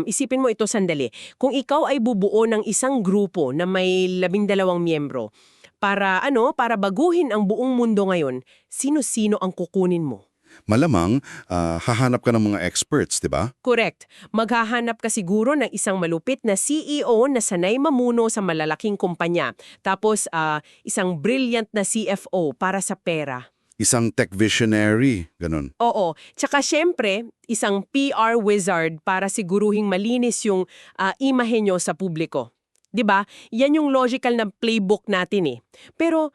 Isipin mo ito sandali. Kung ikaw ay bubuo ng isang grupo na may 12 miyembro, para baguhin ang buong mundo ngayon, sino-sino ang kukunin mo? Malamang, hahanap ka ng mga experts, di ba? Correct. Maghahanap ka siguro ng isang malupit na CEO na sanay mamuno sa malalaking kumpanya. Tapos, isang brilliant na CFO para sa pera. Isang tech visionary, ganun. Oo. Tsaka syempre, isang PR wizard para siguruhing malinis yung imahe nyo sa publiko. 'Di ba? Yan yung logical na playbook natin eh. Pero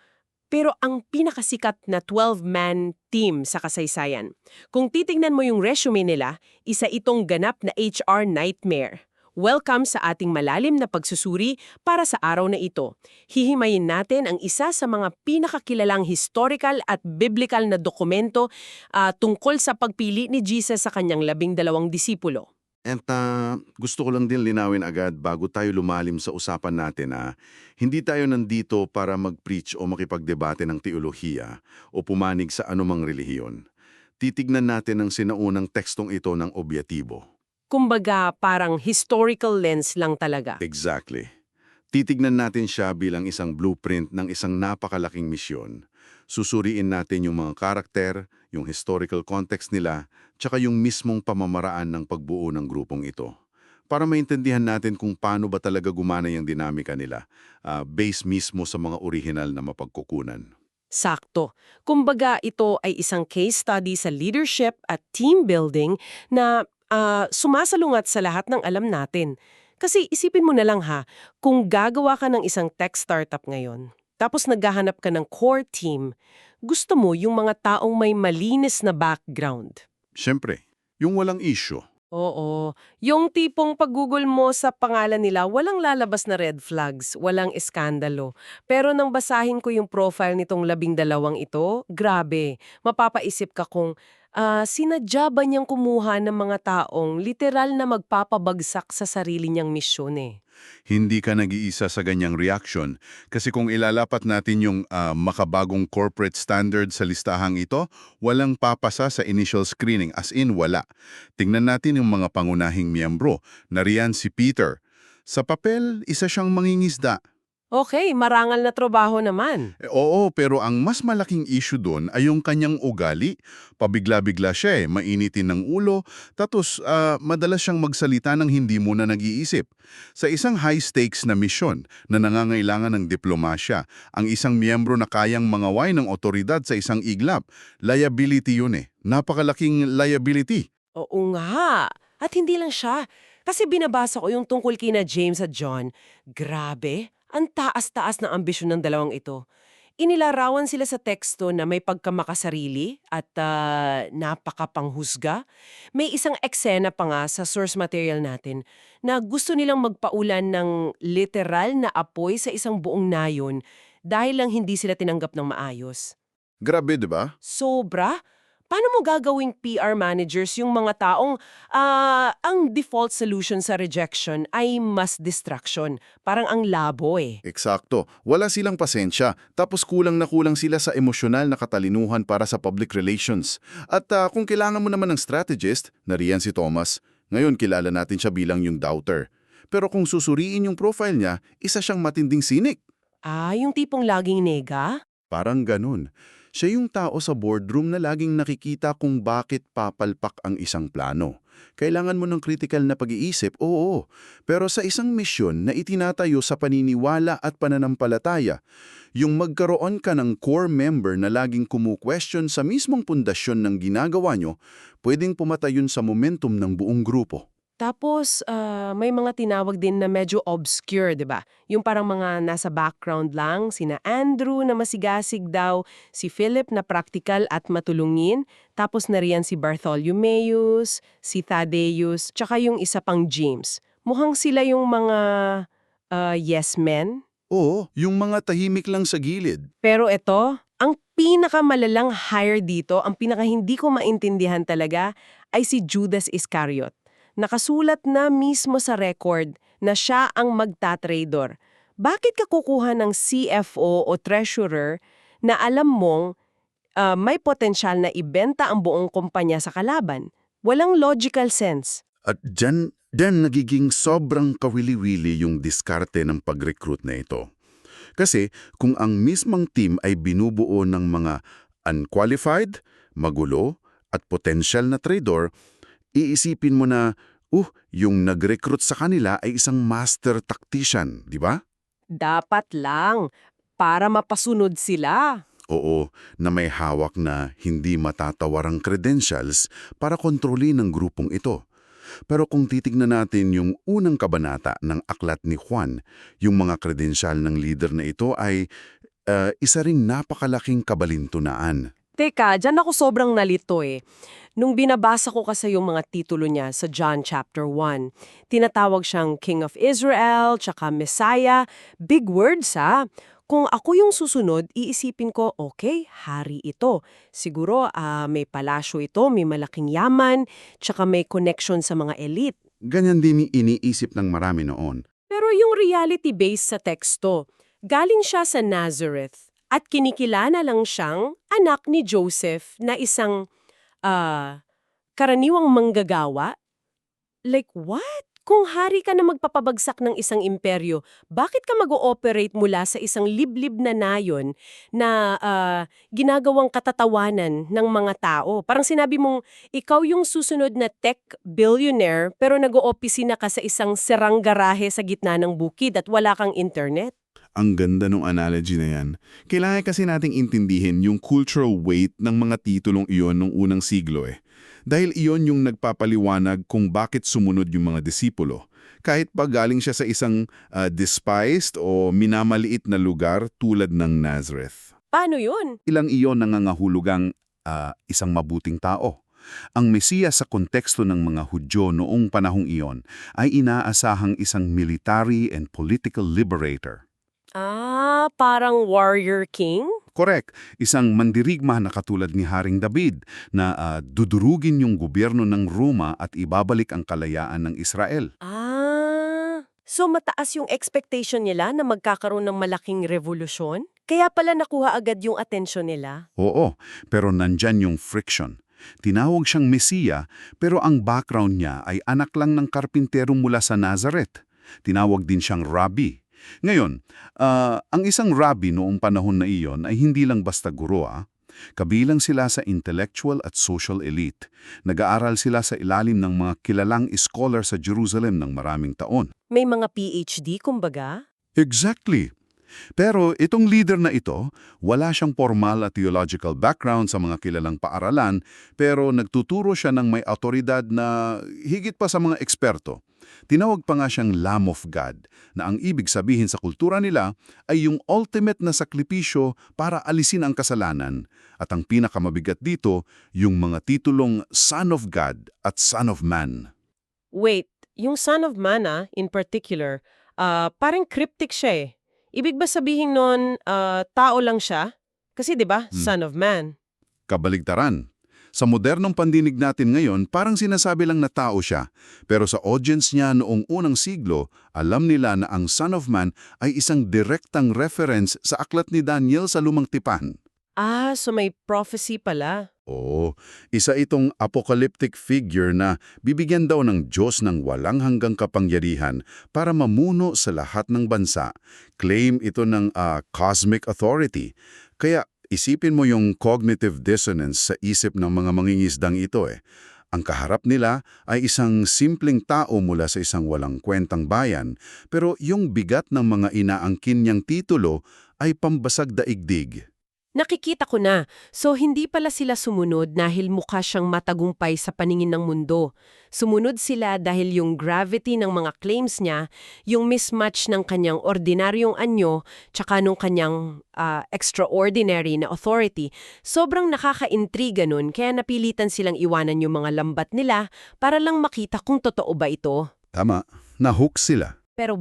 ang pinakasikat na 12-man team sa kasaysayan. Kung titingnan mo yung resume nila, isa itong ganap na HR nightmare. Welcome sa ating malalim na pagsusuri para sa araw na ito. Hihimayin natin ang isa sa mga pinakakilalang historical at biblical na dokumento tungkol sa pagpili ni Jesus sa kanyang 12 disipulo. At gusto ko lang din linawin agad bago tayo lumalim sa usapan natin na hindi tayo nandito para mag-preach o makipagdebate ng teolohiya o pumanig sa anumang relihiyon. Titignan natin ang sinaunang tekstong ito ng obyetibo. Kumbaga, parang historical lens lang talaga. Exactly. Titignan natin siya bilang isang blueprint ng isang napakalaking misyon. Susuriin natin yung mga karakter, yung historical context nila, tsaka yung mismong pamamaraan ng pagbuo ng grupong ito. Para maintindihan natin kung paano ba talaga gumana yung dinamika nila, based mismo sa mga orihinal na mapagkukunan. Sakto. Kumbaga, ito ay isang case study sa leadership at team building na sumasalungat sa lahat ng alam natin. Kasi isipin mo na lang ha, kung gagawa ka ng isang tech startup ngayon, tapos naghahanap ka ng core team, gusto mo yung mga taong may malinis na background. Siyempre, yung walang issue. Oo. Yung tipong pag-google mo sa pangalan nila, walang lalabas na red flags, walang eskandalo. Pero nang basahin ko yung profile nitong 12 ito, grabe. Mapapaisip ka kung sinadya ba niyang kumuha ng mga taong literal na magpapabagsak sa sarili niyang misyon eh. Hindi ka nag-iisa sa ganyang reaction. Kasi kung ilalapat natin yung makabagong corporate standard sa listahang ito, walang papasa sa initial screening, as in wala. Tingnan natin yung mga pangunahing miyembro. Nariyan si Peter. Sa papel, isa siyang mangingisda. Okay, marangal na trabaho naman. Oo, pero ang mas malaking issue doon ay yung kanyang ugali. Pabigla-bigla siya mainitin ng ulo, tapos madalas siyang magsalita ng hindi muna nag-iisip. Sa isang high-stakes na misyon na nangangailangan ng diplomasya, ang isang miyembro na kayang mangaway ng otoridad sa isang iglap, liability yun eh. Napakalaking liability. Oo nga. At hindi lang siya. Kasi binabasa ko yung tungkol kina James at John. Grabe, ang taas-taas ng ambisyon ng dalawang ito. Inilarawan sila sa teksto na may pagkamakasarili at napakapanghusga. May isang eksena pa nga sa source material natin na gusto nilang magpaulan ng literal na apoy sa isang buong nayon dahil lang hindi sila tinanggap ng maayos. Grabe, di ba? Sobra? Paano mo gagawing PR managers yung mga taong ang default solution sa rejection ay mass distraction? Parang ang labo eh. Eksakto. Wala silang pasensya, tapos kulang na kulang sila sa emosyonal na katalinuhan para sa public relations. At kung kailangan mo naman ng strategist, nariyan si Thomas. Ngayon kilala natin siya bilang yung doubter. Pero kung susuriin yung profile niya, isa siyang matinding sinik. Yung tipong laging nega? Parang ganun. Siya yung tao sa boardroom na laging nakikita kung bakit papalpak ang isang plano. Kailangan mo ng critical na pag-iisip, oo. Pero sa isang misyon na itinatayo sa paniniwala at pananampalataya, yung magkaroon ka ng core member na laging kumu-question sa mismong pundasyon ng ginagawa nyo, pwedeng pumatay yun sa momentum ng buong grupo. Tapos, may mga tinawag din na medyo obscure, di ba? Yung parang mga nasa background lang, sina Andrew na masigasig daw, si Philip na practical at matulungin, tapos nariyan si Bartholomeus, si Thaddeus, tsaka yung isa pang James. Mukhang sila yung mga yes men. Oo, yung mga tahimik lang sa gilid. Pero ito, ang pinakamalalang hire dito, ang pinaka hindi ko maintindihan talaga, ay si Judas Iscariot. Nakasulat na mismo sa record na siya ang magta-trador. Bakit ka kukuha ng CFO o treasurer na alam mong may potensyal na ibenta ang buong kumpanya sa kalaban? Walang logical sense. At dyan Then nagiging sobrang kawili-wili yung diskarte ng pag-recruit na ito. Kasi kung ang mismong team ay binubuo ng mga unqualified, magulo, at potential na traitor, iisipin mo na, yung nag-recruit sa kanila ay isang master tactician, di ba? Dapat lang, para mapasunod sila. Oo, na may hawak na hindi matatawarang credentials para kontrolin ng grupong ito. Pero kung titignan natin yung unang kabanata ng aklat ni Juan, yung mga kredensyal ng leader na ito ay isa ring napakalaking kabalintunaan. Teka, dyan ako sobrang nalito eh. Nung binabasa ko kasi yung mga titulo niya sa John chapter 1, tinatawag siyang King of Israel, tsaka Messiah. Big words ha. Kung ako yung susunod, iisipin ko, okay, hari ito. Siguro may palasyo ito, may malaking yaman, tsaka may connection sa mga elite. Ganyan din iniisip ng marami noon. Pero yung reality base sa teksto, galing siya sa Nazareth at kinikilala lang siyang anak ni Joseph na isang karaniwang manggagawa. Like what? Kung hari ka na magpapabagsak ng isang imperyo, bakit ka mag-ooperate mula sa isang liblib na nayon na ginagawang katatawanan ng mga tao? Parang sinabi mong, ikaw yung susunod na tech billionaire pero nag-oopisina ka sa isang sirang garahe sa gitna ng bukid at wala kang internet? Ang ganda ng analogy na yan. Kailangan kasi nating intindihin yung cultural weight ng mga titulong iyon nung unang siglo eh. Dahil iyon yung nagpapaliwanag kung bakit sumunod yung mga disipulo. Kahit pa galing siya sa isang despised o minamaliit na lugar tulad ng Nazareth. Paano yun? Ilang iyon nangangahulugang isang mabuting tao. Ang Mesiya sa konteksto ng mga Hudyo noong panahong iyon ay inaasahang isang military and political liberator. Parang warrior king? Correct. Isang mandirigma na katulad ni Haring David na dudurugin yung gobyerno ng Roma at ibabalik ang kalayaan ng Israel. So mataas yung expectation nila na magkakaroon ng malaking revolusyon? Kaya pala nakuha agad yung atensyon nila? Oo, pero nandyan yung friction. Tinawag siyang Mesiya, pero ang background niya ay anak lang ng karpintero mula sa Nazareth. Tinawag din siyang Rabbi. Ngayon, ang isang rabbi noong panahon na iyon ay hindi lang basta guro. Kabilang sila sa intellectual at social elite. Nag-aaral sila sa ilalim ng mga kilalang scholar sa Jerusalem ng maraming taon. May mga PhD, kumbaga? Exactly. Pero itong leader na ito, wala siyang formal at theological background sa mga kilalang paaralan, pero nagtuturo siya ng may autoridad na higit pa sa mga eksperto. Tinawag pa nga siyang Lamb of God, na ang ibig sabihin sa kultura nila ay yung ultimate na sakripisyo para alisin ang kasalanan. At ang pinakamabigat dito, yung mga titulong Son of God at Son of Man. Wait, yung Son of Man in particular, parang cryptic siya eh. Ibig ba sabihin nun, tao lang siya? Kasi 'di ba, Son of Man. Kabaligtaran. Sa modernong pandinig natin ngayon, parang sinasabi lang na tao siya. Pero sa audience niya noong unang siglo, alam nila na ang Son of Man ay isang direktang reference sa aklat ni Daniel sa Lumang Tipan. So may prophecy pala. Oo, isa itong apocalyptic figure na bibigyan daw ng Diyos ng walang hanggang kapangyarihan para mamuno sa lahat ng bansa. Claim ito ng cosmic authority. Kaya isipin mo yung cognitive dissonance sa isip ng mga mangingisdang ito eh. Ang kaharap nila ay isang simpleng tao mula sa isang walang kwentang bayan, pero yung bigat ng mga inaangkin niyang titulo ay pambasag daigdig. Nakikita ko na. So, hindi pala sila sumunod dahil mukha siyang matagumpay sa paningin ng mundo. Sumunod sila dahil yung gravity ng mga claims niya, yung mismatch ng kanyang ordinaryong anyo, tsaka nung kanyang extraordinary na authority, sobrang nakaka-intriga nun kaya napilitan silang iwanan yung mga lambat nila para lang makita kung totoo ba ito. Tama, nahook sila. Pero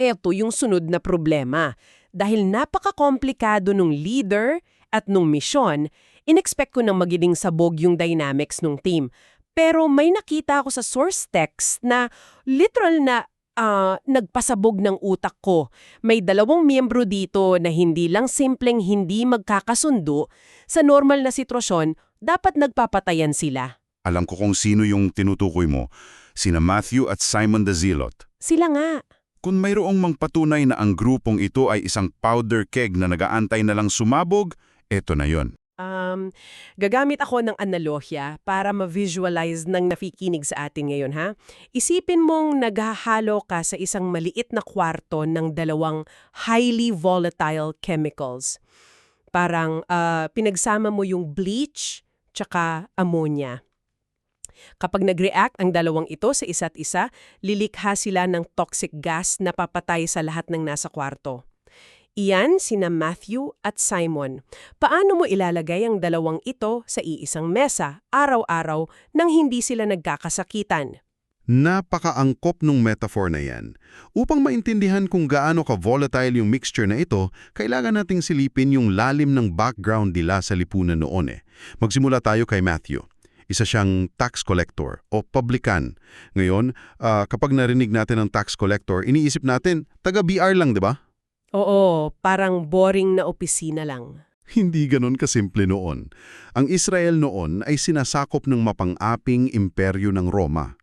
eto yung sunod na problema. Dahil napaka-komplikado nung leader at nung misyon, inexpect ko nang magiging sabog yung dynamics nung team. Pero may nakita ako sa source text na literal na nagpasabog ng utak ko. May 2 miyembro dito na hindi lang simpleng hindi magkakasundo, sa normal na sitwasyon, dapat nagpapatayan sila. Alam ko kung sino yung tinutukoy mo. sina Matthew at Simon the Zealot. Sila nga. Kung mayroong patunay na ang grupong ito ay isang powder keg na nagaantay na lang sumabog, eto na yon. Gagamit ako ng analogya para ma-visualize ng nakikinig sa atin ngayon, ha? Isipin mong naghahalo ka sa isang maliit na kwarto ng dalawang highly volatile chemicals. Parang pinagsama mo yung bleach tsaka ammonia. Kapag nag-react ang dalawang ito sa isa't isa, lilikha sila ng toxic gas na papatay sa lahat ng nasa kwarto. Iyan sina Matthew at Simon. Paano mo ilalagay ang dalawang ito sa iisang mesa, araw-araw, nang hindi sila nagkakasakitan? Napakaangkop nung metaphor na yan. Upang maintindihan kung gaano ka-volatile yung mixture na ito, kailangan nating silipin yung lalim ng background nila sa lipunan noon. Magsimula tayo kay Matthew. Isa siyang tax collector o publican. Ngayon, kapag narinig natin ang tax collector, iniisip natin, taga-BR lang, di ba? Oo, parang boring na opisina lang. Hindi ganon kasimple noon. Ang Israel noon ay sinasakop ng mapang-aping imperyo ng Roma.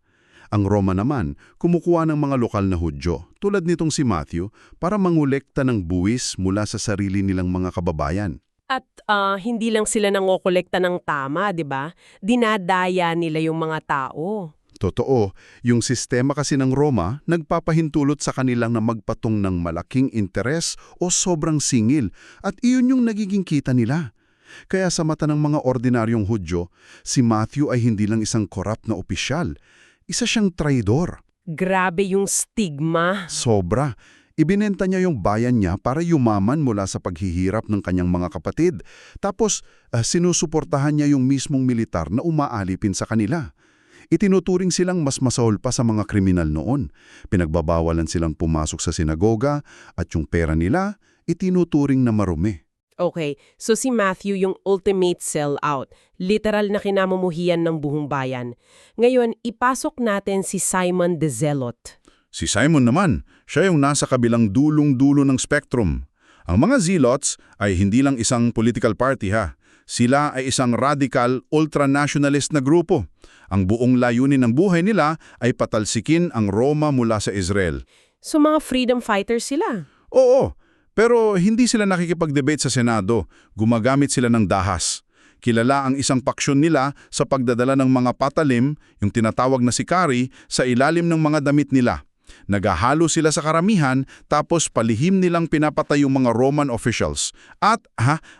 Ang Roma naman, kumukuha ng mga lokal na Hudyo, tulad nitong si Matthew, para mangolekta ng buwis mula sa sarili nilang mga kababayan. At hindi lang sila nangokolekta ng tama, di ba? Dinadaya nila yung mga tao. Totoo, yung sistema kasi ng Roma nagpapahintulot sa kanilang na magpatong ng malaking interes o sobrang singil at iyon yung nagiging kita nila. Kaya sa mata ng mga ordinaryong Hudyo, si Matthew ay hindi lang isang korap na opisyal, isa siyang traidor. Grabe yung stigma. Sobra. Ibinenta niya yung bayan niya para yumaman mula sa paghihirap ng kanyang mga kapatid. Tapos, sinusuportahan niya yung mismong militar na umaalipin sa kanila. Itinuturing silang mas masahol pa sa mga kriminal noon. Pinagbabawalan silang pumasok sa sinagoga at yung pera nila, itinuturing na marumi. Okay, so si Matthew yung ultimate sellout. Literal na kinamumuhian ng buong bayan. Ngayon, ipasok natin si Simon the Zealot. Si Simon naman, siya yung nasa kabilang dulong-dulo ng spectrum. Ang mga Zealots ay hindi lang isang political party ha. Sila ay isang radical, ultranationalist na grupo. Ang buong layunin ng buhay nila ay patalsikin ang Roma mula sa Israel. So mga freedom fighters sila. Oo, pero hindi sila nakikipag-debate sa Senado. Gumagamit sila ng dahas. Kilala ang isang paksyon nila sa pagdadala ng mga patalim, yung tinatawag na sikari, sa ilalim ng mga damit nila. Nagahalo sila sa karamihan tapos palihim nilang pinapatay yung mga Roman officials at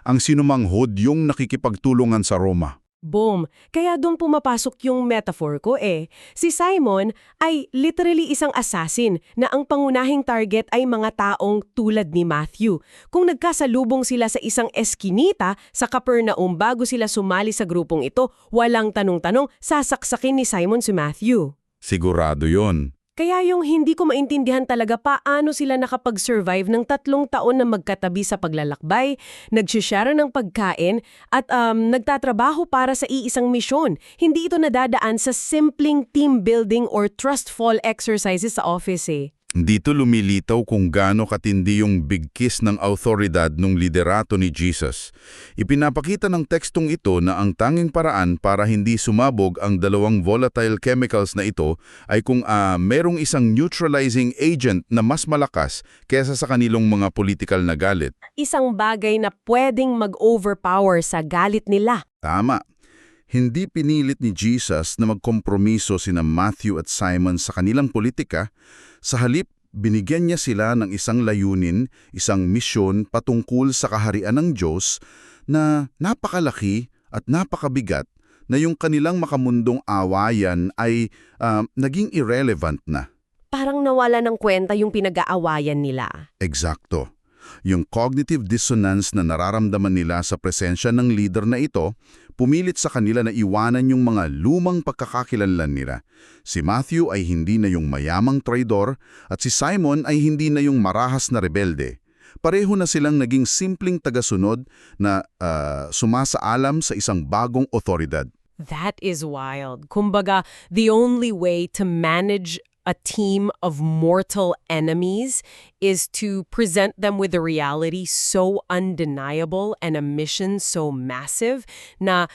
ang sinumang Hudyong nakikipagtulungan sa Roma. Boom! Kaya doon pumapasok yung metaphor ko eh. Si Simon ay literally isang assassin na ang pangunahing target ay mga taong tulad ni Matthew. Kung nagkasalubong sila sa isang eskinita sa Capernaum bago sila sumali sa grupong ito, walang tanong-tanong, sasaksakin ni Simon si Matthew. Sigurado yon. Kaya yung hindi ko maintindihan talaga paano sila nakapag-survive ng 3 taon na magkatabi sa paglalakbay, nag-share ng pagkain, at nagtatrabaho para sa iisang misyon. Hindi ito nadadaan sa simpleng team building or trust fall exercises sa office eh. Dito lumilitaw kung gaano katindi yung bigkis ng awtoridad ng liderato ni Jesus. Ipinapakita ng tekstong ito na ang tanging paraan para hindi sumabog ang dalawang volatile chemicals na ito ay kung merong isang neutralizing agent na mas malakas kaysa sa kanilang mga political na galit. Isang bagay na pwedeng mag-overpower sa galit nila. Tama. Hindi pinilit ni Jesus na magkompromiso sina Matthew at Simon sa kanilang politika. Sa halip, binigyan niya sila ng isang layunin, isang misyon patungkol sa kaharian ng Diyos na napakalaki at napakabigat na yung kanilang makamundong awayan ay naging irrelevant na. Parang nawala ng kwenta yung pinag-aawayan nila. Eksakto. Yung cognitive dissonance na nararamdaman nila sa presensya ng leader na ito, pumilit sa kanila na iwanan yung mga lumang pagkakakilanlan nila. Si Matthew ay hindi na yung mayamang traidor at si Simon ay hindi na yung marahas na rebelde. Pareho na silang naging simpleng tagasunod na sumasaalam sa isang bagong otoridad. That is wild. Kumbaga, the only way to manage a team of mortal enemies is to present them with a reality so undeniable and a mission so massive na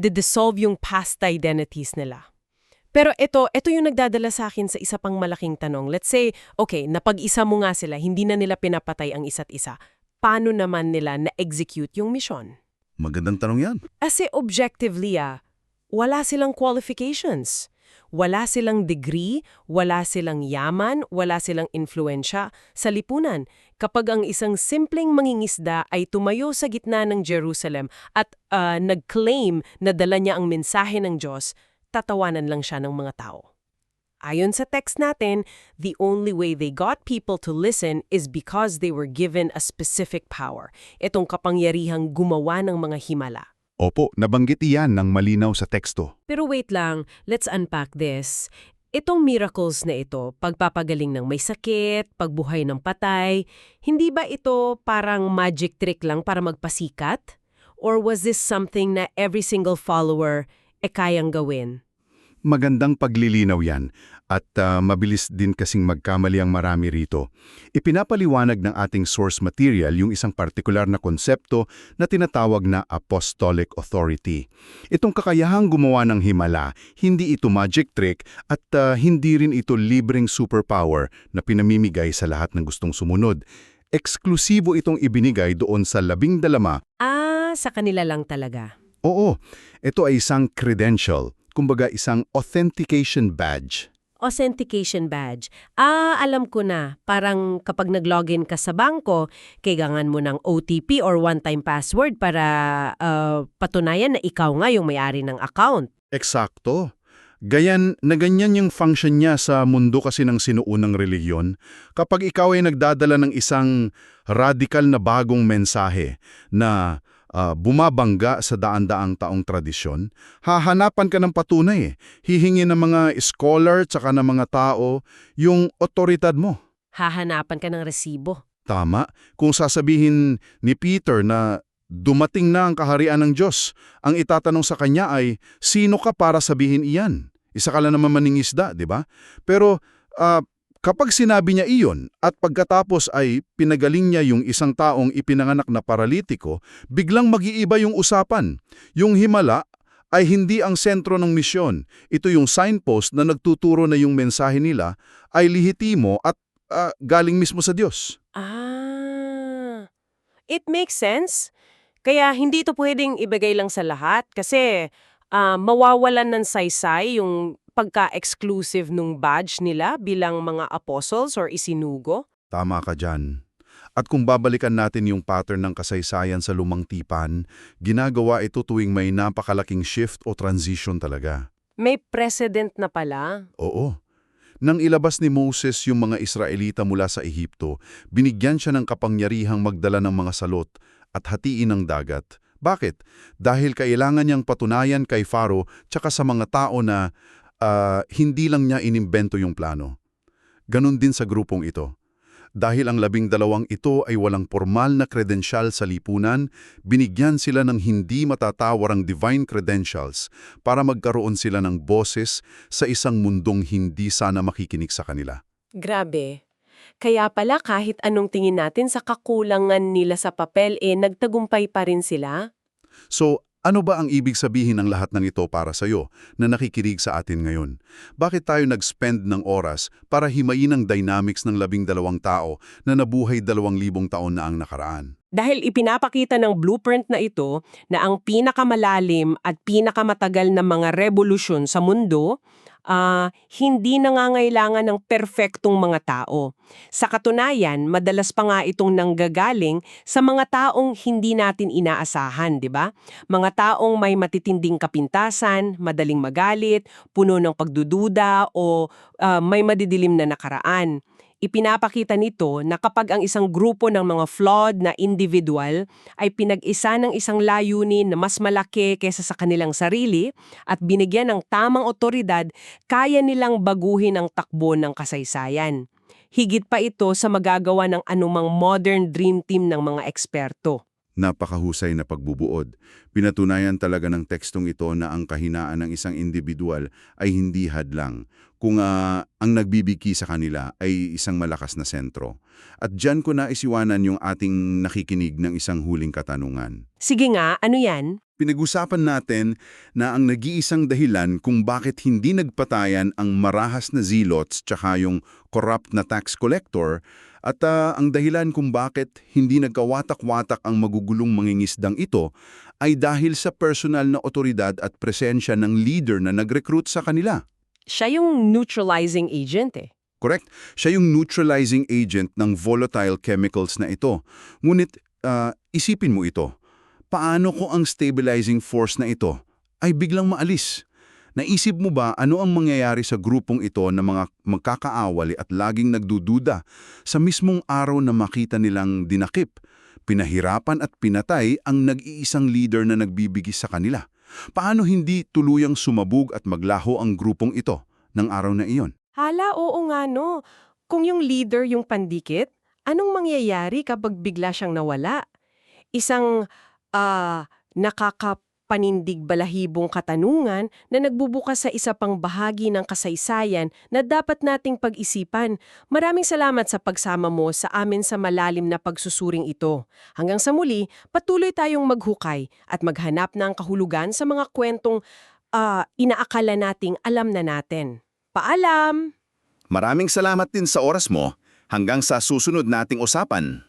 dissolve yung past identities nila. Pero ito yung nagdadala sa akin sa isa pang malaking tanong. Let's say, okay, napag-isa mo nga sila, hindi na nila pinapatay ang isa't isa. Paano naman nila na-execute yung mission? Magandang tanong yan. Kasi objectively, wala silang qualifications. Wala silang degree, wala silang yaman, wala silang influensya sa lipunan. Kapag ang isang simpleng mangingisda ay tumayo sa gitna ng Jerusalem at nag-claim na dala niya ang mensahe ng Diyos, tatawanan lang siya ng mga tao. Ayon sa text natin, the only way they got people to listen is because they were given a specific power. Itong kapangyarihang gumawa ng mga himala. Opo, nabanggit iyan ng malinaw sa teksto. Pero wait lang, let's unpack this. Itong miracles na ito, pagpapagaling ng may sakit, pagbuhay ng patay, hindi ba ito parang magic trick lang para magpasikat? Or was this something na every single follower kayang gawin? Magandang paglilinaw yan at mabilis din kasing magkamali ang marami rito. Ipinapaliwanag ng ating source material yung isang partikular na konsepto na tinatawag na apostolic authority. Itong kakayahang gumawa ng himala, hindi ito magic trick at hindi rin ito libreng superpower na pinamimigay sa lahat ng gustong sumunod. Eksklusibo itong ibinigay doon sa 12. Sa kanila lang talaga. Oo, ito ay isang credential. Kumbaga isang authentication badge. Authentication badge. Alam ko na. Parang kapag nag-login ka sa bangko, kailangan mo ng OTP or one-time password para patunayan na ikaw nga yung may-ari ng account. Eksakto. Ganyan yung function niya sa mundo kasi ng sinuunang reliyon. Kapag ikaw ay nagdadala ng isang radical na bagong mensahe na bumabangga sa daan-daang taong tradisyon, hahanapan ka ng patunay. Hihingi ng mga scholar tsaka ng mga tao yung otoridad mo. Hahanapan ka ng resibo. Tama. Kung sasabihin ni Peter na dumating na ang kaharian ng Diyos, ang itatanong sa kanya ay, sino ka para sabihin iyan? Isa ka lang naman maningisda, di ba? Pero kapag sinabi niya iyon at pagkatapos ay pinagaling niya yung isang taong ipinanganak na paralitiko, biglang mag-iiba yung usapan. Yung himala ay hindi ang sentro ng misyon. Ito yung signpost na nagtuturo na yung mensahe nila ay lihitimo at galing mismo sa Diyos. It makes sense. Kaya hindi ito pwedeng ibigay lang sa lahat kasi mawawalan ng saysay yung pagka-exclusive nung badge nila bilang mga apostles or isinugo? Tama ka dyan. At kung babalikan natin yung pattern ng kasaysayan sa lumang tipan, ginagawa ito tuwing may napakalaking shift o transition talaga. May precedent na pala. Oo. Nang ilabas ni Moses yung mga Israelita mula sa Ehipto, binigyan siya ng kapangyarihang magdala ng mga salot at hatiin ang dagat. Bakit? Dahil kailangan niyang patunayan kay Pharaoh tsaka sa mga tao na hindi lang niya inimbento yung plano. Ganon din sa grupong ito. Dahil ang 12 ito ay walang formal na kredensyal sa lipunan, binigyan sila ng hindi matatawarang divine credentials para magkaroon sila ng boses sa isang mundong hindi sana makikinig sa kanila. Grabe. Kaya pala kahit anong tingin natin sa kakulangan nila sa papel, nagtagumpay pa rin sila? So, ano ba ang ibig sabihin ng lahat ng ito para sa'yo na nakikinig sa atin ngayon? Bakit tayo nag-spend ng oras para himayin ang dynamics ng 12 tao na nabuhay 2,000 taon na ang nakaraan? Dahil ipinapakita ng blueprint na ito na ang pinakamalalim at pinakamatagal na mga revolusyon sa mundo hindi nangangailangan ng perpektong mga tao. Sa katunayan, madalas pa nga itong nanggagaling sa mga taong hindi natin inaasahan, di ba? Mga taong may matitinding kapintasan, madaling magalit, puno ng pagdududa o may madidilim na nakaraan. Ipinapakita nito na kapag ang isang grupo ng mga flawed na individual ay pinag-isa ng isang layunin na mas malaki kaysa sa kanilang sarili at binigyan ng tamang otoridad, kaya nilang baguhin ang takbo ng kasaysayan. Higit pa ito sa magagawa ng anumang modern dream team ng mga eksperto. Napakahusay na pagbubuod. Pinatunayan talaga ng tekstong ito na ang kahinaan ng isang individual ay hindi hadlang, kung ang nagbibigay sa kanila ay isang malakas na sentro. At diyan ko na isiwanan yung ating nakikinig ng isang huling katanungan. Sige nga, ano yan? Pinag-usapan natin na ang nag-iisang dahilan kung bakit hindi nagpatayan ang marahas na zealots tsaka yung corrupt na tax collector at ang dahilan kung bakit hindi nagkawatak-watak ang magugulong mangingisdang ito ay dahil sa personal na otoridad at presensya ng leader na nag-recruit sa kanila. Siya yung neutralizing agent eh. Correct? Siya yung neutralizing agent ng volatile chemicals na ito. Ngunit isipin mo ito. Paano kung ang stabilizing force na ito ay biglang maalis? Naisip mo ba ano ang mangyayari sa grupong ito na mga magkakaawali at laging nagdududa sa mismong araw na makita nilang dinakip, pinahirapan at pinatay ang nag-iisang leader na nagbibigis sa kanila? Paano hindi tuluyang sumabog at maglaho ang grupong ito ng araw na iyon? Hala, oo nga no. Kung yung leader yung pandikit, anong mangyayari kapag bigla siyang nawala? Isang nakakapanindig balahibong katanungan na nagbubukas sa isa pang bahagi ng kasaysayan na dapat nating pag-isipan. Maraming salamat sa pagsama mo sa amin sa malalim na pagsusuring ito. Hanggang sa muli, patuloy tayong maghukay at maghanap ng kahulugan sa mga kwentong inaakala nating alam na natin. Paalam! Maraming salamat din sa oras mo. Hanggang sa susunod nating usapan.